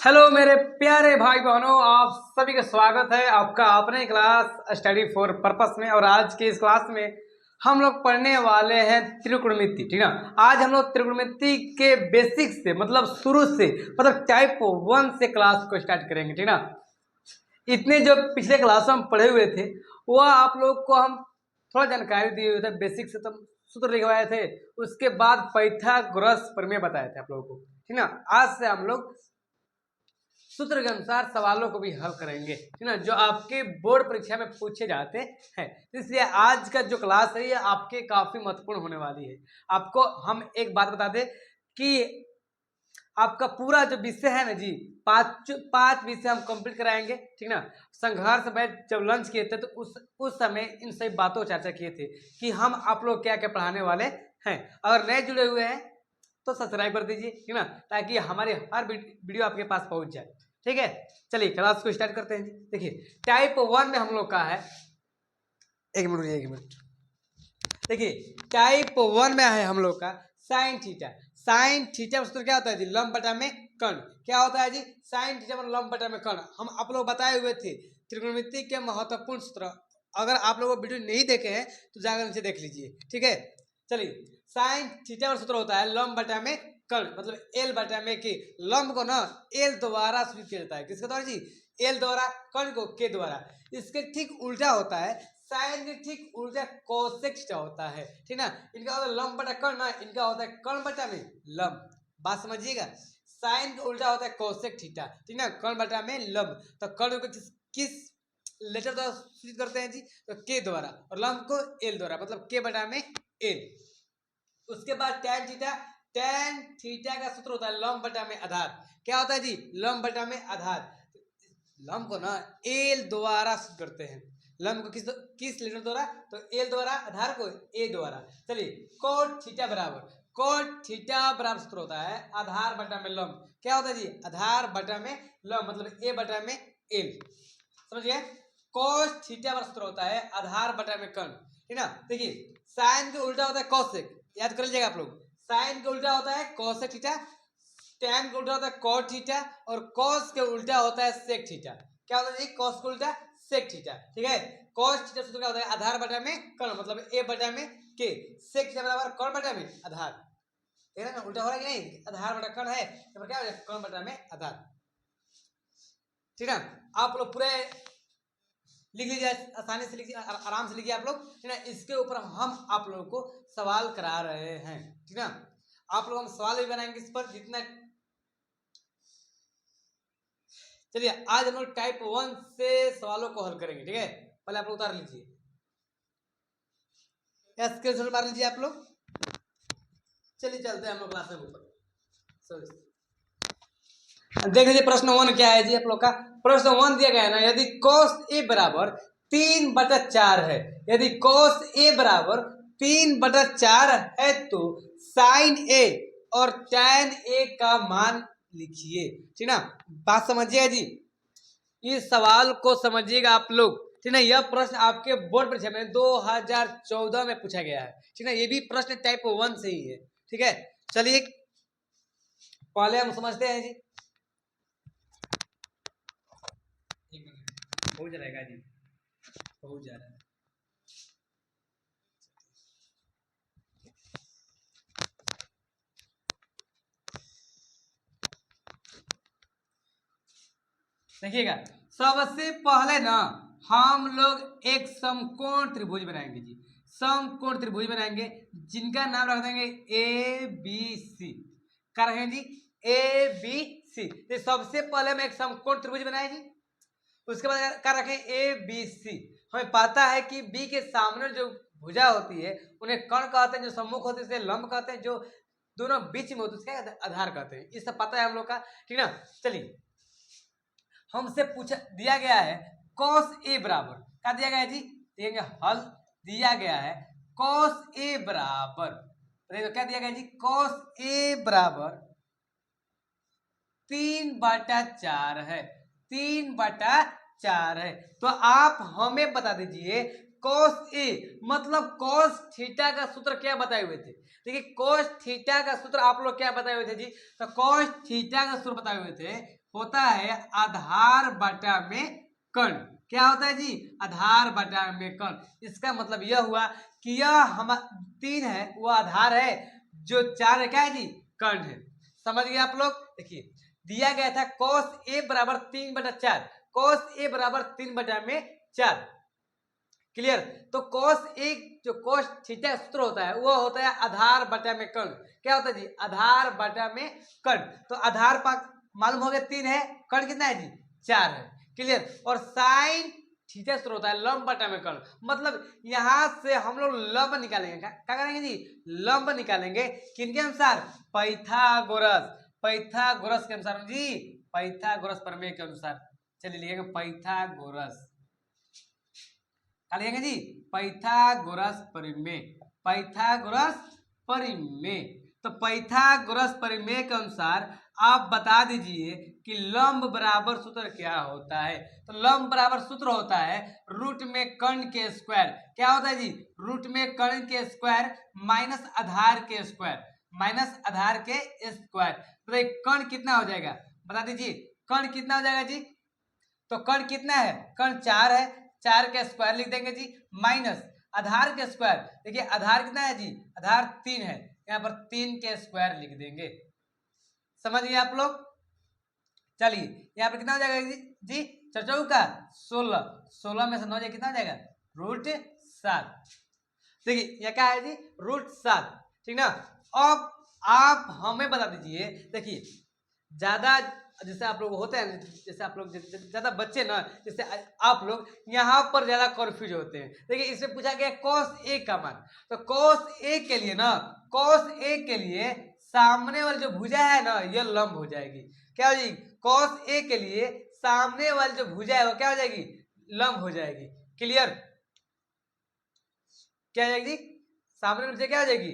Hello मेरे प्यारे भाई बहनों, आप सभी का स्वागत है आपका अपने क्लास स्टडी फॉर पर्पस में। और आज की इस क्लास में हम लोग पढ़ने वाले हैं त्रिकोणमिति। ठीक ना। आज हम लोग त्रिकोणमिति के बेसिक से मतलब शुरू से मतलब टाइप 1 से क्लास को स्टार्ट करेंगे। ठीक ना। इतने जो पिछले क्लास में हम पढ़े हुए थे वह आप लोग को हम थोड़ा जानकारी दिए हुए थे, बेसिक से तब सूत्र लिखवाए थे, उसके बाद पाइथागोरस प्रमेय बताए थे आप लोगों को। ठीक ना। आज से हम लोग सूत्र के अनुसार सवालों को भी हल करेंगे, ठीक ना, जो आपके बोर्ड परीक्षा में पूछे जाते हैं। इसलिए आज का जो क्लास है ये आपके काफी महत्वपूर्ण होने वाली है। आपको हम एक बात बता दें कि आपका पूरा जो विषय है ना जी, पांच विषय हम कंप्लीट कराएंगे। ठीक ना। संघर्ष में जब लंच किए थे तो उस समय इन सभी बातों पर चर्चा किए थे कि हम आप लोग क्या क्या पढ़ाने वाले हैं। अगर नए जुड़े हुए हैं तो सब्सक्राइब कर दीजिए, ठीक ना, ताकि हमारे हर वीडियो आपके पास पहुंच जाए। ठीक है, चलिए क्लास को स्टार्ट करते हैं जी। देखिए टाइप 1 में हम लोग का है, एक मिनट देखिए टाइप 1 में है हम लोग का साइन थीटा। साइन थीटा सूत्र क्या होता है जी, लंब बटा में कर्ण। क्या होता है जी, साइन थीटा मतलब लंब बटा में कर्ण। हम आप लोग बताए हुए थे त्रिकोणमिति के महत्वपूर्ण सूत्र। अगर आप लोग वीडियो नहीं देखे हैं तो जाकर नीचे देख लीजिए। ठीक है, चलिए साइन थीटा सूत्र होता है लंब बटा में कर्ण, मतलब एल बटा में के। लंब को ना एल द्वारा सूचित किया जाता है। किसके द्वारा जी, एल द्वारा, कर्ण को के द्वारा। इसके ठीक उल्टा होता है साइन के ठीक उल्टा कोसेक थीटा होता है। ठीक ना। इनका होता है लंब बटा कर्ण ना, इनका होता है कर्ण बटा में लंब। बात समझिएगा, साइन का उल्टा होता है कोसेक थीटा। ठीक ना, कर्ण बटा में लंब। तो कर्ण को किस लेटर द्वारा सूचित करते हैं जी, तो के द्वारा, और लंब को एल द्वारा, मतलब के बटा में एल। उसके बाद टैन थीटा। टैन थीटा का सूत्र होता है लंब बटा में आधार। क्या होता है जी, लंब बटा में आधार। लंब को ना एल द्वारा सूचित करते हैं। लंब को किस लेटर द्वारा, तो एल द्वारा, आधार को ए द्वारा। चलिए कोट थीटा बराबर, कोट थीटा बराबर सूत्र होता है आधार बटा में लंब। क्या होता है जी, आधार बटा में लंब, मतलब ए बटा में एल। समझिए, कोस थीटा बराबर सूत्र होता है आधार बटा में कर्ण। ठीक ना। देखिए साइन के उल्टा होता है कोसेक, याद कर लीजिएगा आप लोग। साइन के उल्टा होता है कोसेक थीटा, टैन का उल्टा होता है कॉट थीटा, और कॉस के उल्टा होता है सेक थीटा। क्या होता है जी, कॉस के उल्टा सेक थीटा। ठीक है, कॉस थीटा सूत्र क्या होता है, आधार बटा में कर्ण, मतलब ए बटा में के। सेक थीटा बराबर कर्ण बटा में आधार। ठीक है ना, उल्टा हो रहा है कि नहीं, आधार बटा कर्ण है तो क्या हो जाएगा, कर्ण बटा में आधार। ठीक है, आप लोग पूरे लिख लीजिए, आसानी से लिखिए, आराम से लिखिए आप लोग। ठीक ना। इसके ऊपर हम आप लोगों को सवाल करा रहे हैं। ठीक ना, आप लोग हम सवाल भी बनाएंगे इस पर जितना। चलिए आज हम लोग टाइप 1 से सवालों को हल करेंगे। ठीक है, पहले आप लोग उतार लीजिए, स्क्रीनशॉट मार लीजिए आप लोग। चलिए चलते हैं हम लोग क्लास में ऊपर। देख लीजिए प्रश्न 1 क्या है जी आप लोग का। प्रश्न 1 दिया गया है ना, यदि cos a बराबर 3/4 है, यदि cos a बराबर 3/4 है तो sin a और tan a का मान लिखिए। ठीक ना, बात समझिएगा जी, इस सवाल को समझिएगा आप लोग। ठीक है, यह प्रश्न आपके बोर्ड परीक्षा में 2014 में पूछा गया है। ठीक है, ये भी प्रश्न टाइप 1 से ही है। ठीक है, चलिए पहले हम समझते हैं जी। हो जाएगा जी, हो जा रहा है। देखिएगा, सबसे पहले ना हम लोग एक समकोण त्रिभुज बनाएंगे जी। समकोण त्रिभुज बनाएंगे जिनका नाम रख देंगे ए बी सी। क्या रखेंगे जी, ए बी सी। तो सबसे पहले हम एक समकोण त्रिभुज बनाए जी, उसके बाद क्या रखें, ए बी सी। हमें पता है कि बी के सामने जो भुजा होती है उन्हें कर्ण कहते हैं, जो सम्मुख होते हैं उसे लंब कहते हैं, जो दोनों बीच में होते हैं उसका आधार कहते हैं। ये सब पता है हम लोग का। ठीक ना। चलिए हमसे पूछा दिया गया है cos a बराबर, क्या दिया गया है जी, देखेंगे हल दिया गया है cos a बराबर, देखो क्या दिया गया जी, cos a बराबर 3/4 है, 3/4 है। तो आप हमें बता दीजिए cos a मतलब cos थीटा का सूत्र क्या बताए हुए थे। देखिए cos थीटा का सूत्र आप लोग क्या बताए हुए थे जी, तो cos थीटा का सूत्र बताए हुए थे होता है आधार बटा में कर्ण। क्या होता है जी? आधार बटा में कर्ण। इसका मतलब यह हुआ कि यह हम 3 है वो आधार है, जो 4 है क्या है जी? कर्ण है। समझ गए आप लोग? देखिए दिया गया था cos a बराबर 3/4, cos a बराबर 3/4। क्लियर? तो cos a जो cos थीटा सूत्र होता है वो होता है आधार बटा में कर्ण। क्या होता है जी? आधार बटा में कर्ण। तो आधार मालूम हो गया 3 है, कर्ण कितना है जी? 4 है। क्लियर? और साइन थीटा सूत्र होता है लंब बटा में कर्ण। मतलब यहां से हम लोग लंब निकालेंगे। क्या करेंगे जी? लंब निकालेंगे। किनके अनुसार? पाइथागोरस। पाइथागोरस के अनुसार जी, पाइथागोरस प्रमेय के अनुसार। चलिए लिखेंगे पाइथागोरस। क्या लिखेंगे जी? पाइथागोरस परिमेय। पाइथागोरस परिमेय। तो पाइथागोरस परिमेय के अनुसार आप बता दीजिए कि लंब बराबर सूत्र क्या होता है। तो लंब बराबर सूत्र होता है रूट में कर्ण के स्क्वायर। क्या होता है जी? रूट में कर्ण के स्क्वायर माइनस आधार के स्क्वायर, माइनस आधार के स्क्वायर। तो कर्ण कितना हो जाएगा बता दीजिए? कर्ण कितना हो जाएगा जी? तो कर्ण कितना है? कर्ण 4 है, 4 का स्क्वायर लिख देंगे जी, माइनस आधार के स्क्वायर। देखिए आधार कितना है जी? आधार 3 है, यहाँ पर 3 के स्क्वायर लिख देंगे। समझ गए आप लोग? चलिए यहाँ पर कितना हो जाएगा जी? 4 का 16, 16 में से 9 जाए कितना हो जाएगा? √7। देखिए यह क्या है जी? √7। ठीक ना? अब आप हमें बता दीजिए। देखिए ज्यादा जैसे आप लोग होते हैं, जैसे आप लोग ज्यादा बच्चे ना, जैसे आप लोग यहाँ पर ज्यादा कंफ्यूज होते हैं। देखिए इसमें पूछा गया cos a का मान। तो cos a के लिए ना, cos a के लिए सामने वाली जो भुजा है ना ये लंब हो जाएगी। क्या हो जाएगी? cos a के लिए सामने वाली जो भुजा है वो क्या हो जाएगी? लंब हो जाएगी। क्लियर? क्या हो जाएगी? सामने वाली भुजा क्या हो जाएगी?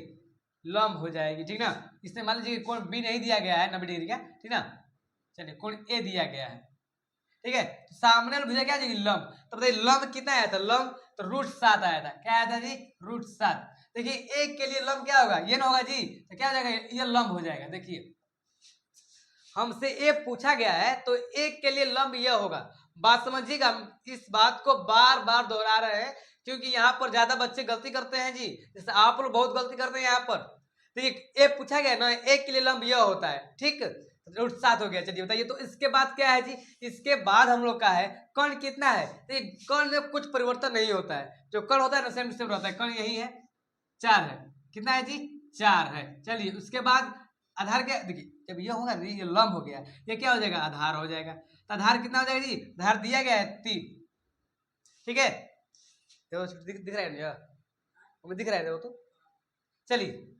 लंब हो जाएगी। ठीक ना? इसमें मान लीजिए कोण बी नहीं दिया गया है 90 डिग्री का। ठीक ना? चलिए कोण ए दिया गया है। ठीक है? तो सामने वाली भुजा क्या आ जाएगी? लंब। तो बताइए लंब कितना आया था? लंब तो √7 आया था। क्या आया था जी? √7। देखिए एक के लिए लंब क्या होगा? ये ना होगा जी, तो क्या हो जाएगा? ये लंब हो जाएगा। देखिए हमसे ए पूछा गया है तो एक के लिए लंब यह होगा। बात समझिएगा, इस बात को बार बार दोहरा रहे हैं क्योंकि यहाँ पर ज्यादा बच्चे गलती करते हैं जी। जैसे आप लोग बहुत गलती करते हैं यहाँ पर। देखिए ए पूछा गया ना, एक के लिए लंब यह होता है। ठीक, √7 हो गया। चलिए बताइए तो इसके बाद क्या है जी? इसके बाद हम लोग का है कर्ण कितना है? तो कर्ण में कुछ परिवर्तन नहीं होता है, जो कर्ण होता है ना सेम टू सेम रहता है। कर्ण यही है, 4 है। कितना है जी? 4 है। चलिए उसके बाद आधार क्या? देखिए जब ये होगा ना, ये लंब हो गया, ये क्या हो जाएगा? आधार हो जाएगा। तो आधार कितना हो जाएगा जी? आधार दिया गया है 3। ठीक है? तो दिख रहा है ना? हमें दिख रहा है वो तो। चलिए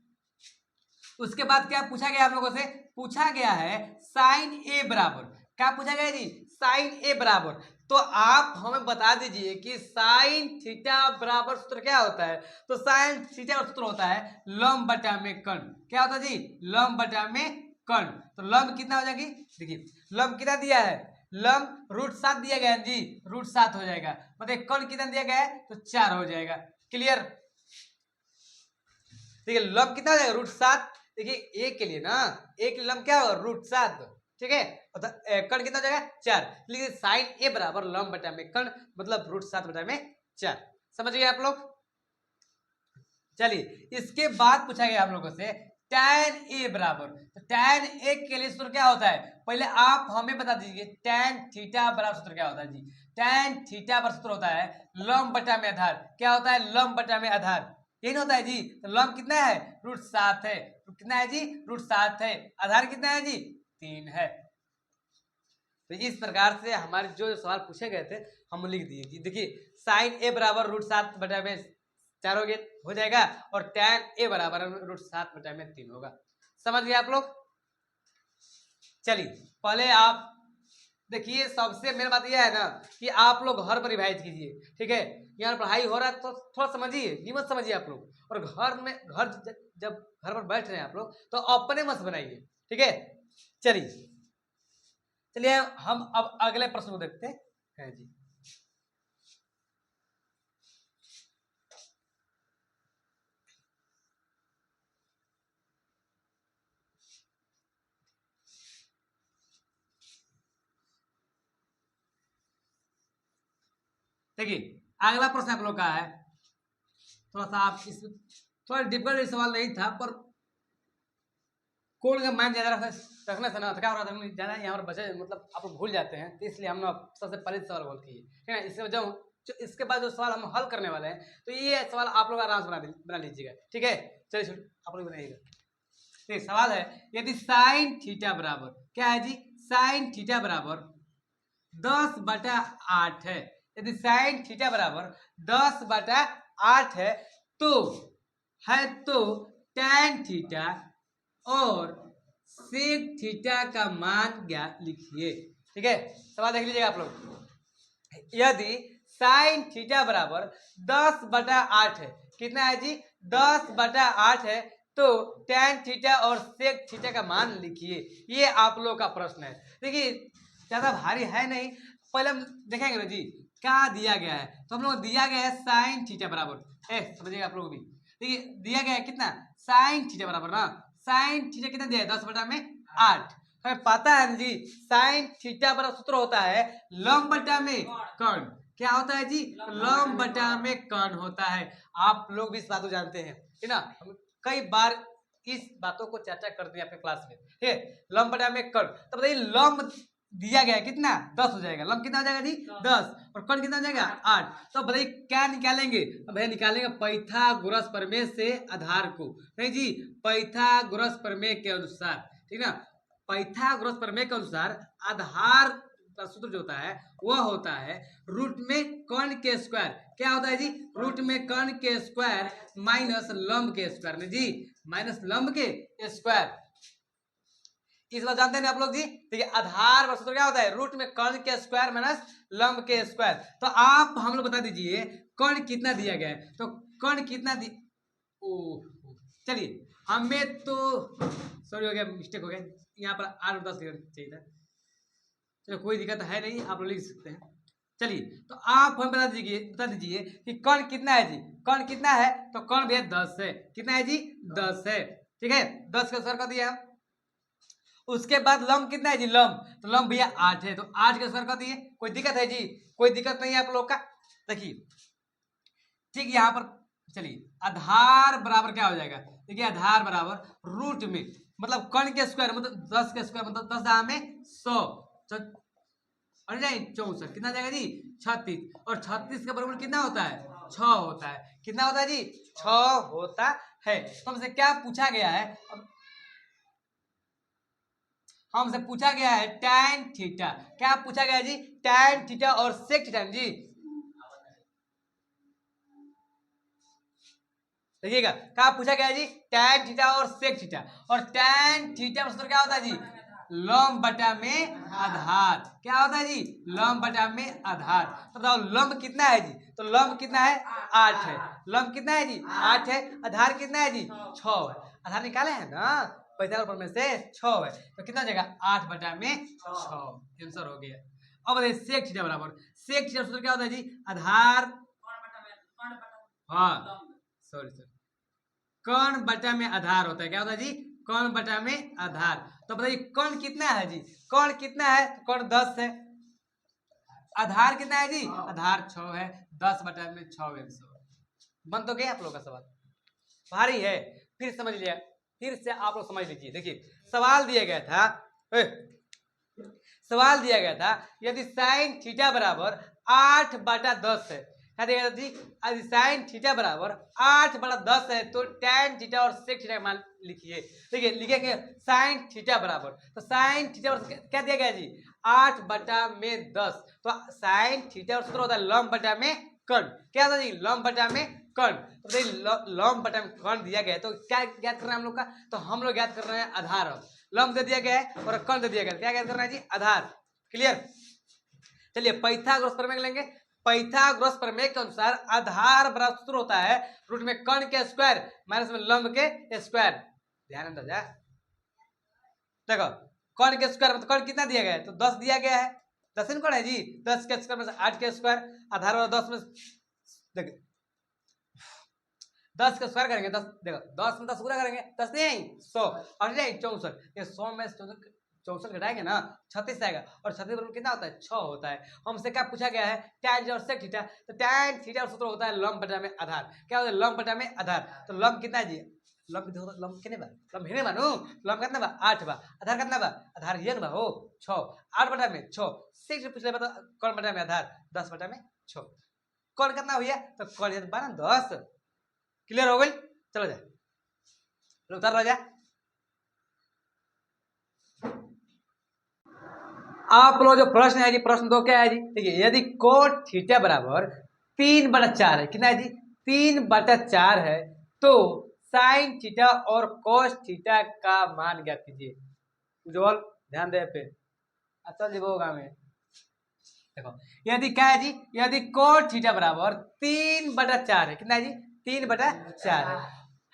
उसके बाद क्या पूछा गया आप लोगों से? पूछा गया है साइन ए बराबर। क्या पूछा गया जी? साइन ए बराबर। तो आप हमें बता दीजिए कि साइन थीटा बराबर सूत्र क्या होता है? तो साइन थीटा का सूत्र होता है लंब बटा में कर्ण। क्या होता है जी? लंब बटा में कर्ण। तो लंब कितना हो जाएगी? देखिए लंब कितना दिया है? लंब √7 दिया गया है जी, √7 हो जाएगा। मतलब कर्ण कितना दिया गया है? तो 4 हो जाएगा। क्लियर? देखिए लंब कितना हो जाएगा? √7। देखिए एक के लिए ना, एक लंब क्या होगा? √7। ठीक है? कर्ण कितना हो जाएगा? 4। लिखिए साइन ए बराबर लंब बटा में कर्ण, मतलब √7 बटा में 4। समझ गए आप लोग? चलिए इसके बाद पूछा गया आप लोगों से tan ए बराबर। तो tan ए के लिए सूत्र क्या होता है? पहले आप हमें बता दीजिए tan थीटा बराबर सूत्र क्या होता है जी? tan थीटा बराबर सूत्र होता है लंब बटा में आधार। क्या होता है? लंब बटा में आधार। यही होता है जी। तो लंब कितना है? √7 है। कितना है जी? √7 है। आधार कितना है जी? 3 है। तो इस प्रकार से हमारे जो सवाल पूछे गए थे हम लिख दिए कि देखिए साइन ए बराबर √7 बटा में 4 हो जाएगा और tan ए बराबर √7 बटा में 3 होगा। समझ गए आप लोग? चलिए पहले आप देखिए, सबसे मेन बात यह है ना कि आप लोग घर पर रिवाइज कीजिए। ठीक है? यहाँ पढ़ाई हो रहा है तो थोड़ा समझिए, नियमित समझिए आप लोग। और घर में जब घर पर बैठ रहे हैं आप लोग तो अपने मत बनाइए। ठीक है? चलिए चलिए हम अब अगले प्रश्न को देखते हैं जी। देखिए अगला प्रश्न आप लोग का है, थोड़ा सा आप इस थोड़ा डिफिकल्ट सवाल नहीं था, पर कोड का माइंड ज्यादा रखने से ना क्या हो रहा था, ज्यादा यहाँ पर बचे मतलब आप लोग भूल जाते हैं, तो इसलिए हमने सबसे पहले सवाल हल किए, ठीक है। इससे वजह जो इसके बाद जो सवाल हम हल करने वाले हैं, तो ये सवाल आप लोग आराम से बना लीजिएगा, ठीक है। चलिए आप लोग बनाइएगा। तो सवाल है, यदि साइन थीटा बराबर क्या है जी, साइन थीटा बराबर 10/8 है, यदि साइन थीटा बराबर 10/8 है तो टैन थीटा और सेक थीटा का मान ज्ञात लिखिए, ठीक है। सवाल देख लीजिएगा आप लोग, यदि साइन थीटा बराबर 10/8 है, कितना है जी 10/8 है, तो टैन थीटा और सेक थीटा का मान लिखिए। ये आप लोग का प्रश्न है। देखिए ज्यादा भारी है नहीं, पहले हम देखेंगे ना जी क्या दिया गया है। तो हम लोग दिया गया है साइन थीटा बराबर, समझिएगा आप लोग भी, देखिए दिया गया है कितना, साइन थीटा बराबर ना, साइन थीटा कितना दिया है 10/8। हमें पता है जी साइन थीटा बराबर सूत्र होता है लंब बटा में कर्ण, क्या होता है जी लंब बटा में कर्ण होता है। आप लोग भी इस बात को जानते हैं, है ना, हम कई बार इस बातों को चर्चा करते हैं अपने क्लास में, ठीक है। लंब बटा में कर्ण, तो बताइए लंब दिया गया है कितना 10 हो जाएगा, लंब कितना हो जाएगा जी 10, और कर्ण कितना हो जाएगा 8। तो बताइए क्या निकालेंगे, भैया निकालेंगे पाइथागोरस प्रमेय से आधार को, नहीं जी पाइथागोरस प्रमेय के अनुसार, ठीक ना। पाइथागोरस प्रमेय के अनुसार आधार का सूत्र जो होता है वह होता है रूट में कर्ण के स्क्वायर, क्या होता है जी रूट में कर्ण के स्क्वायर माइनस लंब के स्क्वायर में जी, माइनस लंब के स्क्वायर। इस बात जानते हैं आप लोग जी, ठीक है। आधार का सूत्र क्या होता है रूट में कर्ण के स्क्वायर माइनस लंब के स्क्वायर। तो आप हम लोग बता दीजिए कर्ण कितना दिया गया है, तो कर्ण कितना चलिए हमें तो सॉरी हो गया, मिस्टेक हो गया, यहाँ पर 8 और 10 चाहिए था। चलो कोई दिक्कत है नहीं, आप लोग लिख सकते हैं। चलिए तो आप हमें बता दीजिए कि कर्ण कितना है जी, कर्ण कितना है, तो कर्ण भैया 10 है, कितना है जी 10 है, ठीक है। 10 का स्क्वायर कर दिया। उसके बाद लंब कितना है जी लंब, तो लंब भैया 8 है, तो 8 का स्क्वायर कर दिए। कोई दिक्कत है जी, कोई दिक्कत नहीं है आप लोग का। देखिए ठीक यहाँ पर चलिए आधार बराबर क्या हो जाएगा, देखिए आधार बराबर रूट में मतलब कर्ण के स्क्वायर मतलब 10 के स्क्वायर मतलब 10 दाम में 100 और नहीं 64 कितना जाएगा जी 36, और 36 का बराबर कितना होता है 6 होता है, कितना होता है जी 6 होता है। तो हमसे क्या पूछा गया है, हमसे पूछा गया है टैन थीटा, क्या पूछा गया है जी टैन थीटा और सेक थीटा जी। देखिएगा क्या पूछा गया है जी टैन थीटा और सेक थीटा, और टैन थीटा मतलब क्या होता है जी लंब बटा में आधार, क्या होता है जी लंब बटा में आधार। तो बताओ लंब कितना है जी, तो लंब कितना है 8 है, लंब कितना है जी 8 है, आधार कितना है जी 6 है, आधार निकाले हैं ना पैंतालीस में से 6 है, तो कितना हो जाएगा 8 बटा में 6, आंसर हो गया। अब बताइए सेक थीटा बराबर, सेक थीटा सूत्र क्या होता है जी आधार, हाँ सॉरी सॉरी कर्ण बटा में आधार होता है, क्या होता है जी कर्ण बटा में आधार। तो बताइए कर्ण कितना है जी, कर्ण कितना है, कर्ण 10 है, आधार कितना है जी आधार 6 है, 10 बटा में 6 बन तो गया आप लोग का सवाल, भारी है। फिर समझ लिया, फिर से आप लोग समझ लीजिए। देखिए सवाल दिया गया था, सवाल दिया गया था यदि साइन थीटा बराबर 8/10 है, क्या दिया गया जी यदि साइन थीटा बराबर 8/10 है, तो टैन थीटा और सेक थीटा का मान लिखिए। देखिए लिखेंगे साइन थीटा बराबर, तो साइन थीटा क्या दिया गया जी 8/10, तो साइन थीटा और सूत्र होता है लंब बटा में कर्ण, क्या होता है जी लंब बटा में कर्ण। तो देखिए लंब बटा में कर्ण दिया गया है, तो क्या ज्ञात करना है हम लोग का, तो हम लोग ज्ञात कर रहे हैं आधार। अब लंब दे दिया गया है और कर्ण दे दिया गया है, क्या ज्ञात करना है जी आधार, क्लियर। चलिए पाइथागोरस प्रमेय लेंगे, पाइथागोरस प्रमेय के अनुसार आधार बराबर सूत्र होता है रूट में कर्ण के स्क्वायर माइनस में लंब के स्क्वायर। ध्यान अंदाजा देखो कर्ण के स्क्वायर मतलब कर्ण कितना दिया गया है, तो 10 दिया गया है, 10 कौन है जी 10 के स्क्वायर में 8 के स्क्वायर, आधार वाला 10 में देखो 10 का स्क्वायर करेंगे 10, देखो 10 में 10 पूरा करेंगे 10 नहीं 100 और नहीं 64, ये 100 में 64 64 घटाएंगे ना 36 आएगा, और 36 बराबर कितना होता है 6 होता है। हमसे क्या पूछा गया है tan और sec थीटा, तो tan थीटा और सूत्र होता है लंब बटा में आधार। क्या होता है लंब बटा में आधार, तो लंब कितना है जी, लंब लंब कितने बा, लंब हेने बानू, लंब कितना बा 8 बा, आधार कितना बा, आधार ये बा हो 6, 8 बटा में 6, sec से पूछ ले तो कौन बटा में आधार 10 बटा में 6, कौन कितना हुआ तो कौन ये 12 10। क्लियर हो गई, चलो जा उतार लो जा। आप लोग जो प्रश्न है जी, प्रश्न 2 क्या है जी, देखिए यदि कोट थीटा बराबर 3/4 है, कितना है जी 3/4 है, तो साइन थीटा और कोस थीटा का मान ज्ञात कीजिए। उज्जवल ध्यान दे पे, अच्छा जी होगा में देखो, यदि क्या है जी, यदि कोट थीटा बराबर 3/4 है, कितना है जी 3/4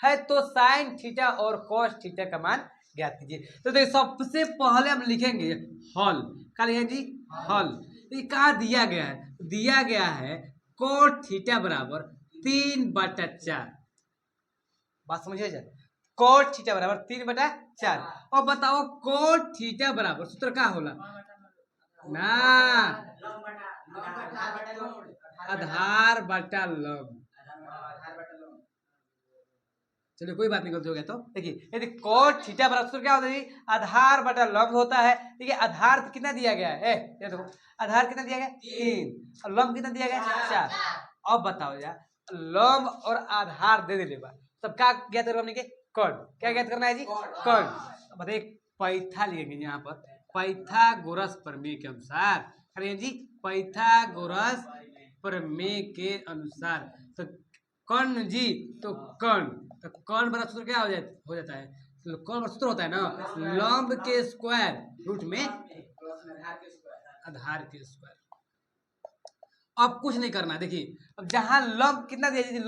है, तो साइन थीटा और कोस थीटा का मान ज्ञात कीजिए। तो देखिए सबसे पहले हम लिखेंगे हल, क्या लिखेंगे जी हल। ये कहाँ दिया गया है, दिया गया है कोट थीटा बराबर 3/4, बात समझिए जाए, कोट थीटा बराबर 3/4। और बताओ कोट थीटा बराबर सूत्र क्या होला ना, आधार बटा लंब। चलिए कोई बात नहीं, गलती हो गया तो देखिए, यदि कोट थीटा बराबर सूत्र क्या होता है जी, आधार बटा लंब होता है। देखिए आधार कितना दिया गया है, ये देखो आधार कितना दिया गया 3 और लंब कितना दिया गया 4। अब बताओ यार, लंब और आधार दे दे बा, तब क्या ज्ञात करो हमने के कर्ण, क्या ज्ञात करना है जी कर्ण। बताइए पैथा लिखेंगे यहाँ पर, पाइथागोरस प्रमेय के अनुसार, अरे जी पाइथागोरस प्रमेय के अनुसार, तो कर्ण जी, तो कर्ण, तो कर्ण बराबर सूत्र क्या हो जाता है, तो कर्ण बराबर सूत्र होता है ना लंब के स्क्वायर रूट में आधार के स्क्वायर। अब कुछ नहीं करना, देखिए अब जहां लंब कितना दिया जी,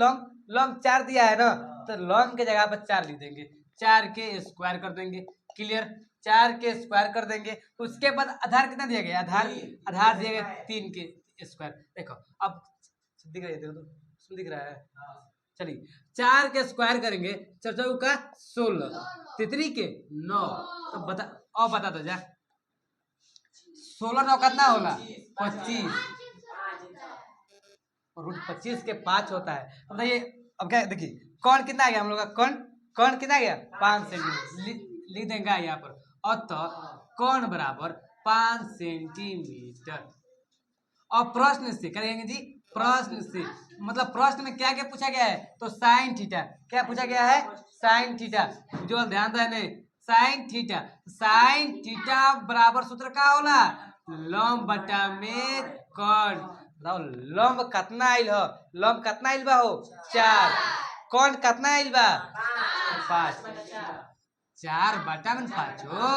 लंब 4 दिया है ना, तो लंब के जगह पर 4 लिख देंगे, 4 के स्क्वायर कर देंगे। क्लियर, 4 के स्क्वायर कर देंगे, तो उसके बाद आधार कितना दिया गया, आधार दिया गया 3 के स्क्वायर। देखो अब दिख रहा है, देखो तो दिख रहा है, चलिए 4 के स्क्वायर करेंगे, 4 का 16, 3 के 9, तो बता और बता दो जा 16 9 कितना होला 25, और रूट 25 के 5 होता है। अब बताइए अब क्या, देखिए कौन कितना आ गया हम लोग का, कौन कितना आ गया 5 सेंटीमीटर, लिख देंगे यहाँ पर, अतः कौन बराबर 5 सेंटीमीटर। और प्रश्न से करेंगे जी, प्रश्न से मतलब प्रश्न में क्या क्या पूछा गया है, तो साइन थीटा, क्या पूछा गया है साइन थीटा, जो ध्यान देने साइन थीटा बराबर सूत्र का होला लंब बटा में कर्ण। बताओ लंब कितना आइल हो, लंब कितना आइल बा हो 4, कौन कितना आइल बा 5, 4 बटा में 5 हो।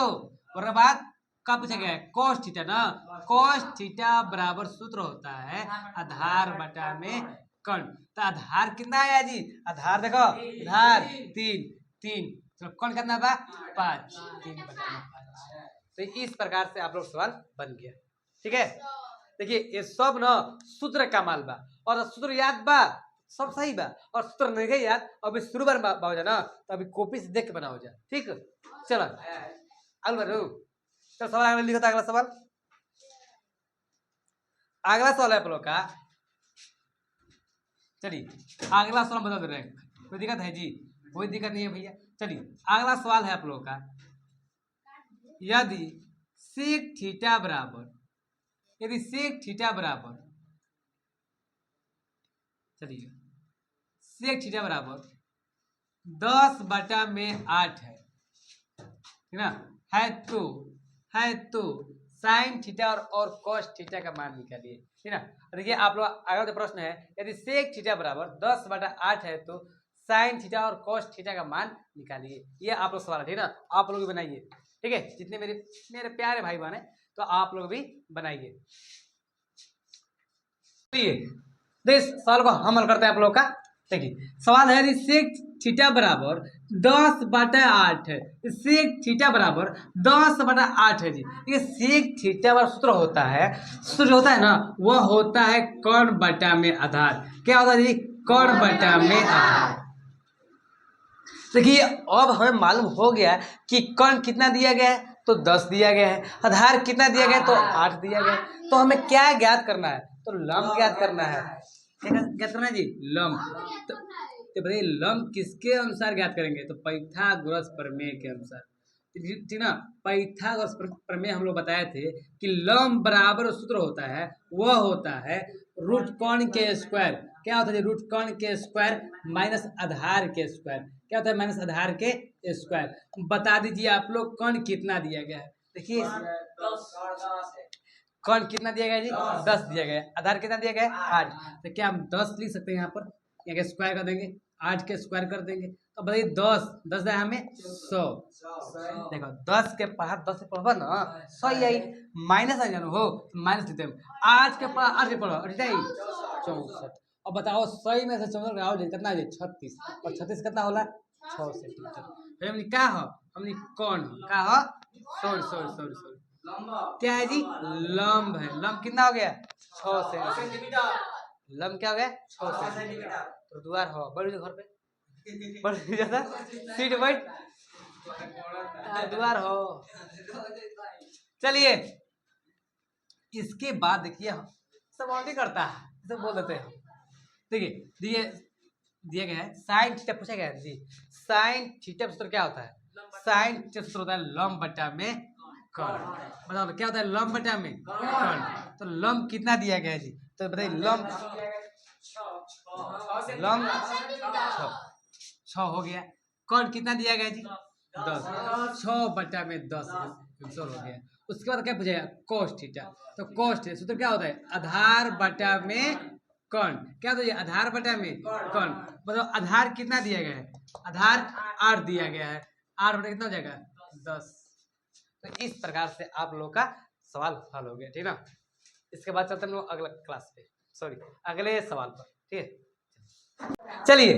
और बाद क्या पूछा गया है कोस थीटा ना, कोस थीटा बराबर सूत्र होता है आधार बटा में कर्ण। तो आधार कितना आया जी, आधार देखो आधार 3, तो कौन कितना बा 5, 3 बटा में 5। तो इस प्रकार से आप लोग सवाल बन गया, ठीक है। देखिए ये सब ना सूत्र का माल बा, और सूत्र याद बा सब सही बा, और सूत्र नहीं याद अभी शुरू बार हो जा ना, तो अभी कॉपी से देख के बना हो जा, ठीक। चलो आगे बढ़ो, चलो सवाल आगे लिखो, अगला सवाल, अगला सवाल है आप लोग का, चलिए अगला सवाल बता दे रहे हैं, कोई दिक्कत है जी, कोई दिक्कत नहीं है भैया। चलिए अगला सवाल है आप लोगों का, यदि सेक थीटा बराबर, यदि सेक थीटा बराबर, चलिए सेक थीटा बराबर 10 बटा में 8 है, ठीक ना, है तो साइन थीटा और कॉस थीटा का मान निकालिए, ठीक ना। देखिए आप लोग अगला जो प्रश्न है, यदि सेक थीटा बराबर 10 बटा 8 है, तो साइन थीटा और कॉस थीटा का मान निकालिए। ये आप लोग सवाल है, ठीक ना, आप लोग भी बनाइए, ठीक है, जितने मेरे प्यारे भाई बहन है, तो आप लोग भी बनाइए। देखिए सवाल को हम हल करते हैं आप लोग का। देखिए सवाल है सेक थीटा बराबर 10 बटा 8 है, सेक थीटा बराबर 10 बटा 8 है जी। ये सेक थीटा बराबर सूत्र होता है ना, वह होता है कर्ण बटा में आधार। क्या होता है जी, कर्ण बटा में आधार। देखिए अब हमें मालूम हो गया कि कर्ण कितना दिया गया है, तो 10 दिया गया है। आधार कितना दिया गया है? तो 8 दिया गया है। तो हमें क्या ज्ञात करना है? तो लंब ज्ञात करना है। क्या ज्ञात करना है जी? लंब। तो बताइए लंब किसके अनुसार ज्ञात करेंगे? तो पाइथागोरस प्रमेय के अनुसार, ठीक ना। पाइथागोरस प्रमेय हम लोग बताए थे कि लंब बराबर सूत्र होता है, वह होता है रूट कॉन के स्क्वायर। क्या होता है? रूट कॉन के स्क्वायर माइनस आधार के स्क्वायर। क्या होता है? माइनस आधार के स्क्वायर। बता दीजिए आप लोग कॉन कितना दिया गया है? देखिए कॉन कितना दिया गया जी? 10 दिया गया है। आधार कितना दिया गया है? 8। तो क्या हम 10 लिख सकते हैं यहाँ पर? यहाँ के स्क्वायर कर देंगे, 8 के स्क्वायर कर देंगे। तो बताइए 10 है हमें 100। देखो 10 के पास 10 से पढ़वा ना 100 ही आई, माइनस आ जानो हो माइनस लेते हैं। 8 के पास 8 के पढ़ो 64। और बताओ 100 में से 64 आओ कितना है? 36। और 36 कितना होला? 6 सेंटीमीटर। फिर हमने क्या हो? हमने कौन हो का हो? सॉरी क्या है जी? लंब है। लंब कितना हो गया? 6 सेंटीमीटर। लंब क्या हो गया? 6 सेंटीमीटर। तो द्वार हो बढ़ घर पे बढ़ जाता सीट बैठ द्वार हो। चलिए इसके बाद देखिए सब और भी करता है, सब बोल देते हैं। देखिए दिए दिया गया है साइन थीटा पूछा गया है जी। साइन थीटा सूत्र क्या होता है? साइन थीटा सूत्र होता है लंब बटा में कर्ण। बताओ क्या होता है? लंब बटा में कर्ण। तो लंब कितना दिया गया है जी? तो बताइए लंब 6 हो गया। कर्ण कितना दिया गया जी? 10। 6 बटा में 10 आंसर हो गया। उसके बाद क्या पूछेगा? Cos theta. तो कोस थीटा सूत्र क्या होता है? आधार बटा में कर्ण। क्या होता है? आधार बटा में कर्ण। मतलब आधार कितना दिया गया है? आधार 8 दिया गया है। 8 बटा कितना हो जाएगा? 10। तो इस प्रकार से आप लोग का सवाल हल हो गया, ठीक ना। इसके बाद चलते हैं अगला क्लास पे, सॉरी अगले सवाल पर, ठीक है। चलिए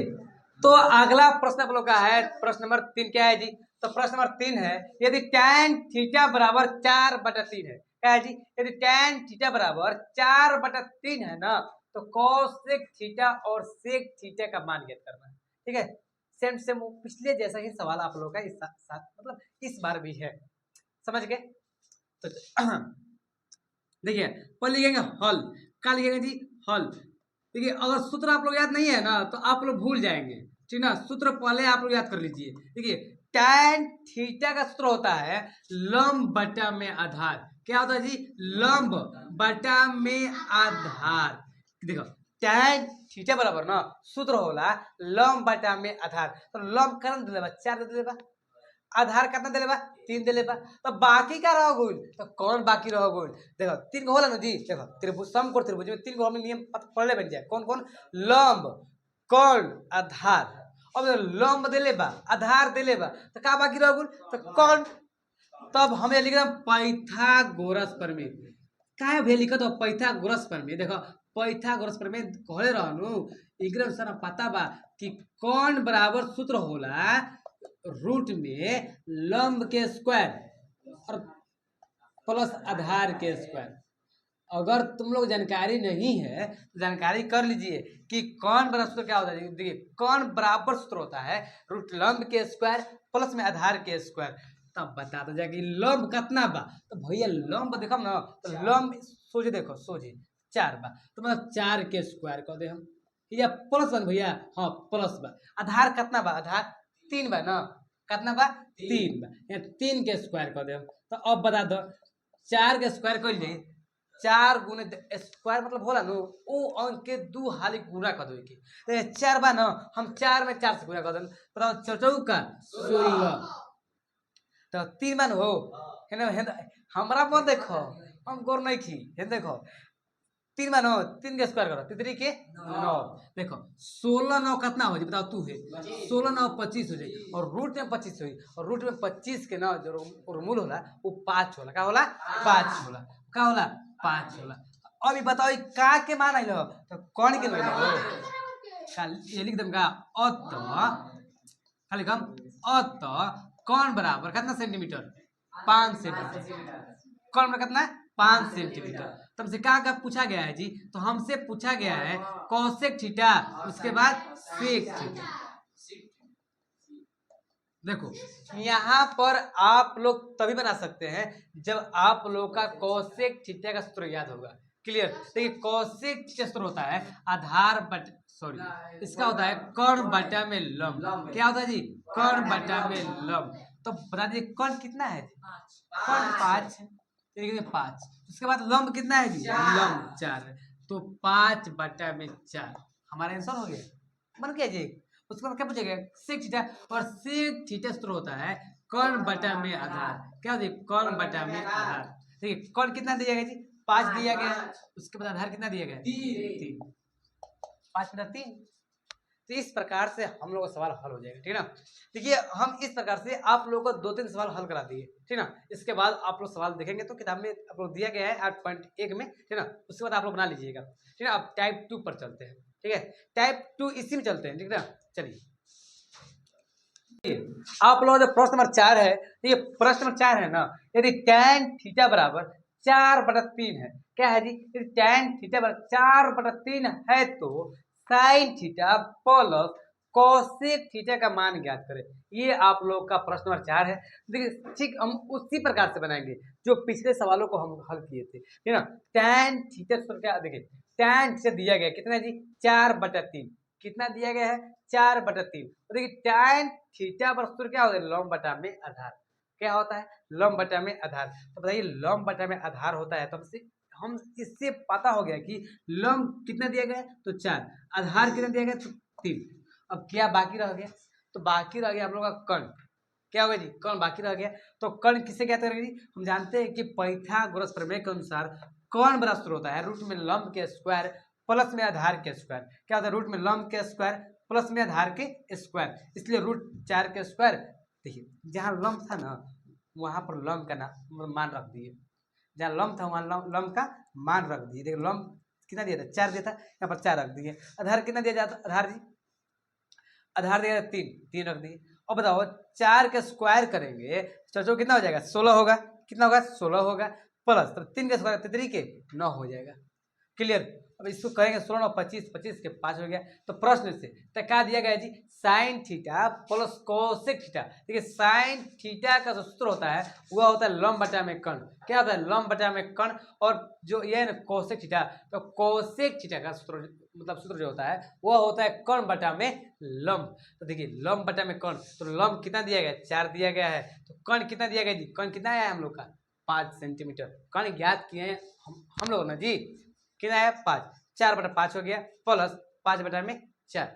तो अगला प्रश्न आप लोग का है प्रश्न नंबर 3। क्या है जी? तो प्रश्न नंबर 3 है यदि tan थीटा बराबर 4/3 है। क्या है जी? यदि tan थीटा बराबर 4/3 है ना, तो cosec थीटा और sec थीटा का मान ज्ञात करना है। ठीक है, सेम सेम पिछले जैसा ही सवाल आप लोग का इस साथ मतलब इस बार भी है, समझ गए। तो देखिए पहले लिखेंगे हल। क्या लिखेंगे जी? हल। देखिए अगर सूत्र आप लोग याद नहीं है ना तो आप लोग भूल जाएंगे, ठीक ना। सूत्र पहले आप लोग याद कर लीजिए। देखिए tan थीटा का सूत्र होता है लंब बटा में आधार। क्या होता है जी? लंब बटा में आधार। देखो tan थीटा बराबर ना सूत्र होला लंब बटा में आधार। तो लंब करन दे लेबा 4 दे लेबा, आधार कितना दे लेबा? 3 दे लेबा। तो बाकी का रह गइल, तो कौन बाकी रह गइल? देखो 3 गो होला ना जी। देखो त्रिभुज समकोण त्रिभुज में 3 गो हमने नियम पढ़ले बन जाए। कौन कौन? लंब, कोण, आधार। अब लंब दे लेबा, आधार दे लेबा, तो का बाकी रह गइल? तो कौन। तब हमें लिख रहा पाइथागोरस प्रमेय। काहे भे लिखत हो पाइथागोरस प्रमेय? देखो पाइथागोरस प्रमेय कहले रहनु एकरा सारा पता बा कि कौन बराबर सूत्र होला रूट में लंब के स्क्वायर और प्लस आधार के स्क्वायर। अगर तुम लोग जानकारी नहीं है तो जानकारी कर लीजिए कि कौन बराबर सूत्र क्या होता है। देखिए कौन बराबर सूत्र होता है रूट लंब के स्क्वायर प्लस में आधार के स्क्वायर। तब बता दो जाए कि लंब कितना बा। तो भैया लंब देखो ना, तो लंब सोचे देखो सोचे 4 बा, तो मतलब 4 के स्क्वायर कर दे हम, या प्लस बन भैया, हाँ प्लस बा। आधार कितना बा? आधार 3 बा ना। कितना बा? 3 बा। यहाँ 3 के स्क्वायर कर दे हम। तो अब बता दो 4 के स्क्वायर कर ली, 4 गुने स्क्वायर मतलब होला नु ओ अंक के 2 हाली गुना कर दो के। 4 बा ना, हम 4 में 4 से गुना कर दें। बताओ 4 का 16। तो 3 मान हो हमरा मत देखो, हम गोर नहीं खी देखो 3 मान हो, 3 के स्क्वायर करो 3 के 9। देखो 16 9 कितना हो जाए बताओ तू है? 16 9 25 हो जाए, और रूट में 25 हुई, और रूट में 25 के ना जो मूल होला वो 5 होला। का होला? 5 होला। का होला? 5 होला। अभी बताओ का के मान आइल हो तो कौन के लइल हो? ये लिख दम का अत खाली कम अत कौन बराबर कितना सेंटीमीटर? 5 सेंटीमीटर। कौन बराबर कितना? 5 सेंटीमीटर। तुमसे क्या पूछा गया है जी? तो हमसे पूछा गया है कोसेक थीटा, उसके बाद सेक थीटा। देखो यहाँ पर आप लोग तभी बना सकते हैं जब आप लोग का कौशिक थीटा का सूत्र याद होगा। क्लियर। देखिए कौशिक थीटा सूत्र होता है आधार बट सॉरी इसका होता है कर्ण बटा में लंब। क्या होता है जी? कर्ण बटा में लंब। तो बता दीजिए कर्ण कितना है? कर्ण 5 है। देखिए 5। उसके बाद लंब कितना है जी? लंब 4 है। तो 5 बटा में 4 हमारा आंसर हो गया, बन गया जी। उसके बाद क्या पूछेगा? Sec theta. और सेक थीटा सूत्र होता है कर्ण बटा में आधार। क्या होता है? कर्ण बटा में आधार। देखिए कर्ण कितना दिया गया जी? 5 दिया गया। उसके बाद आधार कितना दिया गया? 3। 5 बटा 3। तो इस प्रकार से हम लोग का सवाल हल हो जाएगा। ठीक है ना। देखिए हम इस प्रकार से आप लोगों को 2-3 सवाल हल करा दिए। ठीक है ना। इसके बाद आप लोग सवाल देखेंगे तो किताब में आप लोग दिया गया है 8.1 में। ठीक है ना। उसके बाद आप लोग बना लीजिएगा। ठीक है। अब टाइप 2 पर चलते हैं। ठीक है। टाइप 2 इसी में चलते हैं। ठीक है ना। चलिए आप लोग जो प्रश्न नंबर 4 है, ये प्रश्न नंबर 4 है ना, यदि tan थीटा बराबर 4/3 है। क्या है जी? यदि tan थीटा बराबर 4/3 है तो sin theta plus cosec theta का मान ज्ञात करें। ये आप लोग का प्रश्न नंबर 4 है। देखिए ठीक हम उसी प्रकार से बनाएंगे जो पिछले सवालों को हम हल किए थे। ठीक है ना। tan थीटा सूत्र क्या? देखिए tan से दिया गया कितना जी? 4/3। कितना दिया गया है? 4/3। तो देखिए tan थीटा पर सूत्र क्या होता है? लंब बटा में आधार। क्या होता है? लंब बटा में आधार। तो बताइए लंब बटा में आधार होता है तो हम इससे पता हो गया कि लंब कितना दिया गया है तो 4, आधार कितना दिया गया तो 3। अब क्या बाकी रह गया? तो बाकी रह गया आप लोग का कर्ण। क्या होगा जी? कर्ण बाकी रह गया। तो कर्ण किससे ज्ञात करेंगे? हम जानते हैं कि पाइथागोरस प्रमेय के अनुसार कर्ण बराबर सूत्र होता है रूट में लंब के स्क्वायर प्लस में आधार के स्क्वायर। क्या होता है? रूट में लंब के स्क्वायर प्लस में आधार के स्क्वायर। इसलिए रूट 4 के स्क्वायर। देखिए जहाँ लंब था ना वहां पर लंब का मान रख दिए। जहाँ लंब था वहां लंब का मान रख दिए। देखिए लंब कितना दिया था? 4 दिया था, यहाँ पर 4 रख दिए। आधार कितना दिया जाता? आधार जी आधार दिया 3 रख दिए। और बताओ 4 का स्क्वायर करेंगे चलो कितना हो जाएगा? 16 होगा। कितना होगा? 16 होगा प्लस तो 3 का स्क्वायर 3 के 9 हो जाएगा। क्लियर। अब इसको कहेंगे 16 और 25, 25 के 5 हो गया। तो प्रश्न से तो क्या दिया गया जी? Sine theta plus cosec theta. देखिए साइन थीटा का जो सूत्र होता है वह होता है लंब बटा में कर्ण। क्या होता है? लंब बटा में कर्ण। और जो ये है ना कोसेक थीटा, तो कोसेक थीटा का सूत्र मतलब सूत्र जो होता है वह होता है कर्ण बटा में लंब। तो देखिए लंब बटा में कर्ण, तो लंब कितना दिया गया? 4 दिया गया है। तो कर्ण कितना दिया गया जी? कर्ण कितना आया हम लोग का? 5 सेंटीमीटर। कर्ण ज्ञात किए हैं हम लोग ना जी। कितना है? 5। 4/5 हो गया प्लस 5 में 4।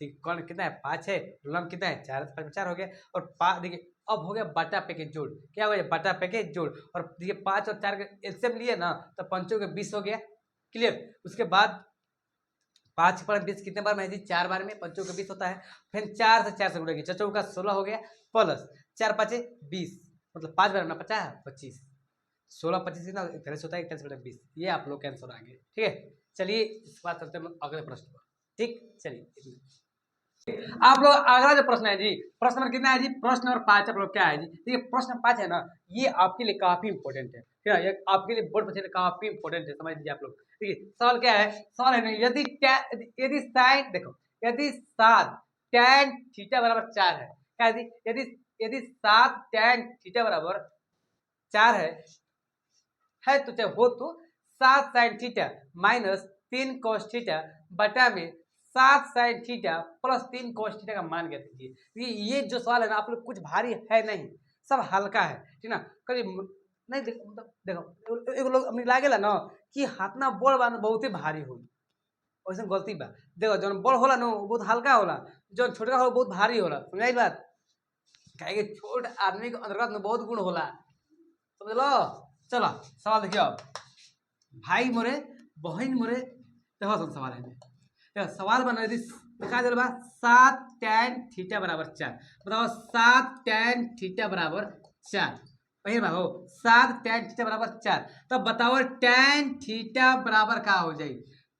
ठीक कर्ण कितना है? 5 है। लंब कितना है? 4। 5 में 4 हो गया। और देखिए अब हो गया बटा पे के जोड़। क्या हो गया? बटा पे के जोड़। और देखिए 5 और 4 के एलसीएम लिए ना तो 5 के 20 हो गया। क्लियर। उसके बाद 5 पर 20 कितने बार में है जी? 4 बार में। 5 के 20 होता है। फिर 4 से 4 से गुणा किया 4 का 16 हो गया प्लस 4 5 20 मतलब 5 बार में 50 है 25। 16 25 कितना 41 होता है। 41/20 ये आप लोग का आंसर आ गया। ठीक है। चलिए इस बात करते हैं अगले प्रश्न पर। ठीक चलिए आप लोग अगला जो प्रश्न है जी प्रश्न नंबर कितना है जी? प्रश्न नंबर 5 आप लोग क्या है जी? देखिए प्रश्न नंबर 5 है ना ये आपके लिए काफी इंपॉर्टेंट है। ठीक है। ये आपके लिए बोर्ड परीक्षा काफी इंपॉर्टेंट है। समझ लीजिए आप लोग। देखिए सवाल क्या है? सवाल है ना यदि साइन देखो यदि 7 tan थीटा बराबर 4 है। क्या है जी? यदि 7 tan थीटा बराबर 4 है तो चाहे हो तो 7 sin theta minus 3 cos theta बटा में 7 sin theta plus 3 cos theta का मान ज्ञात कीजिए। ये जो सवाल है ना आप लोग कुछ भारी है नहीं, सब हल्का है। ठीक ना। कभी नहीं देखो एगो लोग अपनी लागेला ना कि हाथ ना बड़ बा बहुत ही भारी हो वैसे गलती बा। देखो जौन बड़ होला ना बहुत हल्का होला, जौन छोटका होला बहुत भारी होला। समझाई बात? काहे कि छोट आदमी के अंतर्गत में बहुत गुण होला। समझ लो। चलो सवाल देखिए अब भाई मोरे बहन मोरे देखो सब सवाल है देखो सवाल बना दिखा दे 7 tan थीटा बराबर 4। बताओ 7 tan थीटा बराबर 4 वही हो 7 tan थीटा बराबर 4। तब बताओ tan थीटा बराबर क्या हो जाए?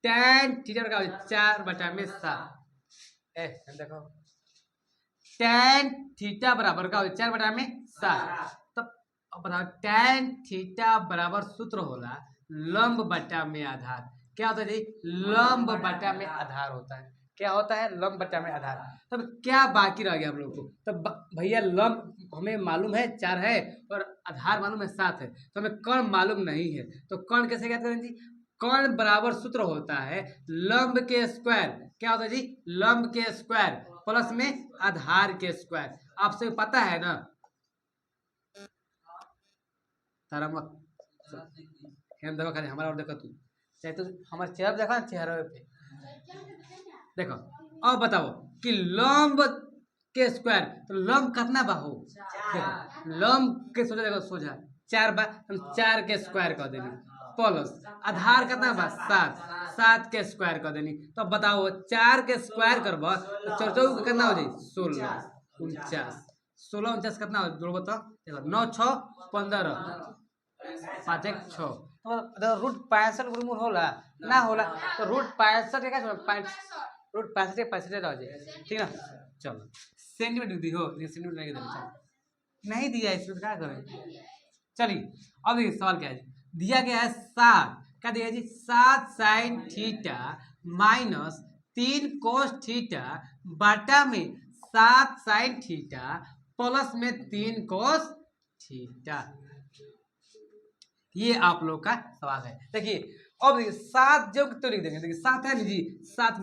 tan थीटा बराबर 4/7 देखो tan थीटा बराबर का 4/7। तब अब बताओ tan थीटा बराबर सूत्र होला लंब बटा में आधार। क्या होता है जी? लंब बटा में आधार होता है। क्या होता है, लंब बटा में आधार। तब क्या बाकी रह गया हम लोग को, तब भैया लंब हमें मालूम है 4 है और आधार मालूम है 7 है, तो हमें कर्ण मालूम नहीं है। तो कर्ण कैसे ज्ञात करें जी, कर्ण बराबर सूत्र होता है लंब के स्क्वायर, क्या होता है जी, लंब के स्क्वायर प्लस में आधार के स्क्वायर। आपसे पता है ना, तारा मत देखो खाली हमारा और देखो तू, चाहे तो हमारे चेहरा देखो ना, चेहरे पे देखो। अब बताओ कि लंब के स्क्वायर, तो लंब कितना बाहु, देखो लंब के सोचा देखो सोझा 4 बार, हम 4 के स्क्वायर कर देनी प्लस आधार कितना बा 7, 7 के स्क्वायर कर देनी। तो बताओ 4 के स्क्वायर करबा तो 4 चौक कितना हो जाए 16, 49, 16 49 कितना हो जोड़बो तो देखो 9 6 15 5 1 6, तो रूट 65 गुणमूल होला ना होला, तो रूट 65 का रूट 65 के 65 रह जाए, ठीक ना। चलो सेंटीमीटर दी हो, सेंटीमीटर नहीं देना, नहीं दिया इसमें क्या करें। चलिए अब देखिए सवाल क्या है, दिया गया है 7, क्या दिया जी 7 sine theta minus 3 cos theta बटा में 7 साइन थीटा प्लस में 3 कोस थीटा। ये आप लोग का सवाल है। देखिए अब देखिए 7 जो तो लिख देंगे, देखिए 7 है ना जी, 7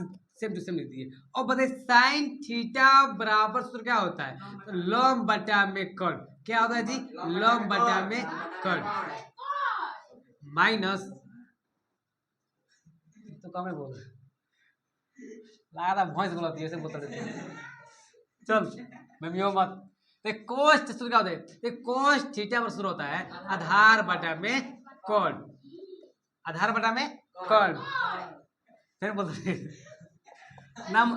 सेम टू सेम लिख दिए। और बताइए साइन थीटा बराबर सूत्र क्या होता है, तो लंब बटा में कर्ण, क्या होता है जी, लंब बटा में कर्ण माइनस, तो कम बोल रहा भैंस बोलती है, ऐसे बोलता रहते चल मैं मत। कोस सूत्र क्या होता है, कोस थीटा पर शुरू होता है आधार बटा में कर्ण, आधार बटा में कर्ण, फिर बोलते नाम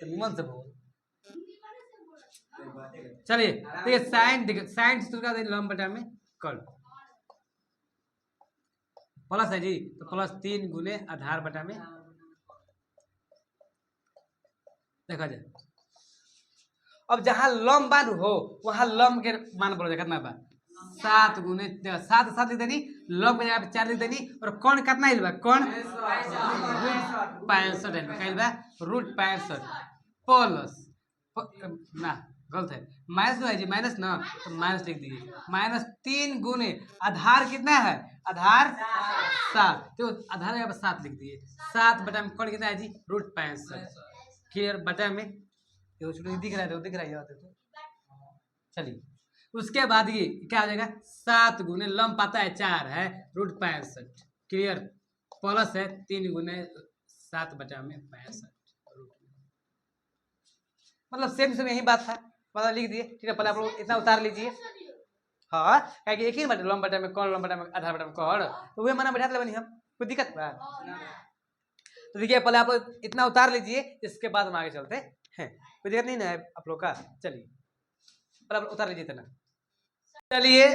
निमन से बोल। चलिए देखिए साइन, देखिए साइन सूत्र का लंब बटा में कर्ण प्लस है जी, तो प्लस 3 गुने आधार बटा में, देखा जाए अब जहां लंब बान हो वहां लंब के मान बोलो कितना बा 7 गुने 7 7 लिख देनी, लंब के जगह पे 4 लिख देनी, और कौन कितना हिल बा, कौन रूट 65 हिल बा, रूट 65 प्लस ना गलत है, माइनस है जी, माइनस ना, तो माइनस लिख दिए, माइनस 3 गुने आधार कितना है, आधार 7, तो आधार जगह पे 7 लिख दिए, 7 बटा में कौन कितना है जी, रूट 65 क्लियर बटा में, दिख रहा है, दिख रहा है तो चलिए उसके बाद ये क्या हो जाएगा 7 गुने लंब पता है 4 है रूट 65 क्लियर, प्लस है 3 गुने 7 बटा में 65, मतलब सेम सेम यही बात था, मतलब लिख दिए, ठीक है। पहले आप लोग इतना उतार लीजिए, हाँ क्या एक ही लंब बटा में कौन, लंब बटा में आधार बटा में कौन, तो वही माना बैठा लेबनी हम, कोई दिक्कत बा। तो देखिए पहले आप लोग इतना उतार लीजिए, इसके बाद हम आगे चलते हैं, कोई दिक्कत नहीं ना है आप लोग का। चलिए पहले आप उतार लीजिए इतना, चलिए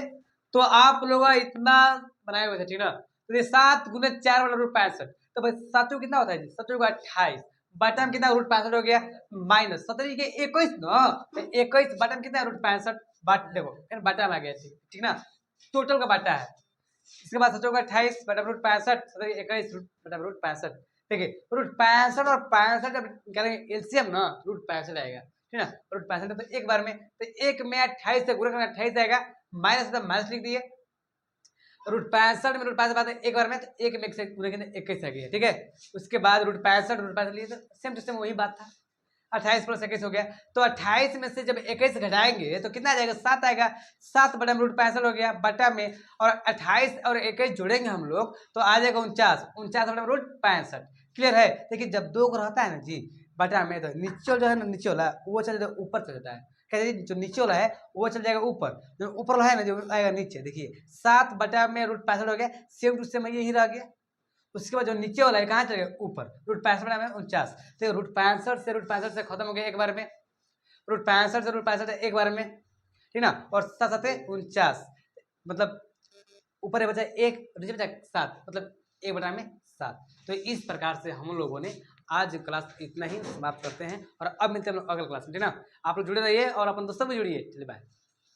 तो आप लोग इतना बनाए हुए थे, ठीक ना। तो ये 7 गुने 4 वाला रूट 65, तो भाई 7 कितना होता है जी, 7 को 28 बटा में कितना रूट 65 हो गया, माइनस 17 के 21 ना, तो 21 बटा में कितना रूट 65 बाट, देखो बटा में आ गया ठीक ना, टोटल का बटा है। इसके बाद 7 को 28 बटा रूट 65, 21 बटा रूट 65, देखिए रूट 65 और 65 जब करेंगे एलसीएम ना, रूट 65 आएगा, ठीक ना, रूट 65 तो एक बार में, तो एक में 28 से गुणा करना 28 आएगा, माइनस तो माइनस लिख दिए, रूट 65 में रूट 65 बात है एक बार में, तो एक में से गुणा करना 21 आ गया, ठीक है। उसके बाद रूट 65 लिए, तो सेम टू सेम वही बात था, 28 प्लस 21 हो गया, तो 28 में से जब 21 घटाएंगे तो कितना आ जाएगा 7 आएगा, 7 बटा में रूट 65 हो गया बटा में, और 28 और 21 जोड़ेंगे हम लोग तो आ जाएगा 49, 49 बटा में रूट 65 क्लियर है। देखिए जब 2 को रहता है ना जी बटा में, तो नीचे जो है ना, नीचे वाला वो चल जाता है ऊपर चल जाता है, कहते जो नीचे वाला है वो चल जाएगा ऊपर, जो ऊपर वाला है ना जो आएगा नीचे। देखिए 7 बटा में रूट 65 हो गया, सेम टू सेम यही रह गया। उसके बाद जो नीचे वाला है कहाँ चले गया ऊपर, रूट 65 बटा में 49, तो रूट 65 से रूट 65 से खत्म हो गया एक बार में, रूट 65 से रूट 65 एक बार में, ठीक ना, और 7 7 49, मतलब ऊपर बचा 1 नीचे बचा 7, मतलब 1 बटा में 7। तो इस प्रकार से हम लोगों ने आज क्लास इतना ही समाप्त करते हैं, और अब मिलते हैं हम लोग अगले क्लास में, ठीक ना। आप लोग जुड़े रहिए और अपन दोस्तों भी जुड़िए, चलिए बाय।